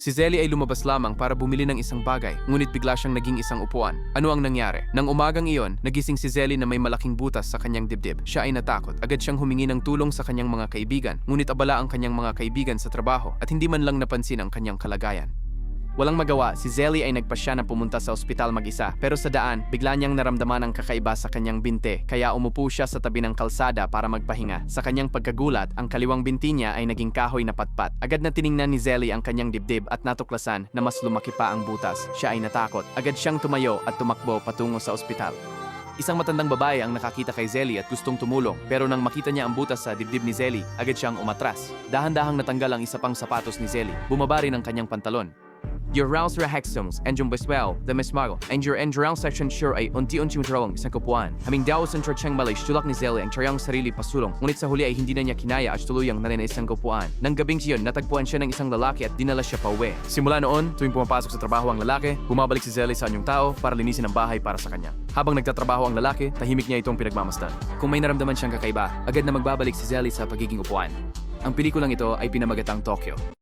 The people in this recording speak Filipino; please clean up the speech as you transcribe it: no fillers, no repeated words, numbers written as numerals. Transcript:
Si Zelly ay lumabas lamang para bumili ng isang bagay, ngunit bigla siyang naging isang upuan. Ano ang nangyari? Nang umagang iyon, nagising si Zelly na may malaking butas sa kanyang dibdib. Siya ay natakot. Agad siyang humingi ng tulong sa kanyang mga kaibigan, ngunit abala ang kanyang mga kaibigan sa trabaho at hindi man lang napansin ang kanyang kalagayan. Walang magawa, si Zelly ay nagpasya na pumunta sa ospital mag-isa, pero sa daan, bigla niyang naramdaman ang kakaiba sa kanyang binte, kaya umupo siya sa tabi ng kalsada para magpahinga. Sa kanyang pagkagulat, ang kaliwang binti niya ay naging kahoy na patpat. Agad na tiningnan ni Zelly ang kanyang dibdib at natuklasan na mas lumaki pa ang butas. Siya ay natakot. Agad siyang tumayo at tumakbo patungo sa ospital. Isang matandang babae ang nakakita kay Zelly at gustong tumulong, pero nang makita niya ang butas sa dibdib ni Zelly, agad siyang umatras. Dahan-dahang natanggal ang isa pang sapatos ni Zelly. Bumaba rin ang kanyang pantalon. Your rounds rahexums, and yung baswell, the mismago, and your end round section sure ay unti-unti drawing sa kapuan. Haming daw sa siyang malay, tulak ni Zelly ang tsariyang sarili pasulong, ngunit sa huli ay hindi na niya kinaya at tuluyang naninaisang kapuan. Nang gabing siyon, natagpuan siya ng isang lalaki at dinala siya pauwi. Simula noon, tuwing pumapasok sa trabaho ang lalaki, bumabalik si Zelly sa anyong tao para linisin ang bahay para sa kanya. Habang nagtatrabaho ang lalaki, tahimik niya itong pinagmamasdan. Kung may naramdaman siyang kakaiba, agad na magbabalik si Zelly sa pagiging upuan. Ang pelikulang ito ay pinamagatang Tokyo.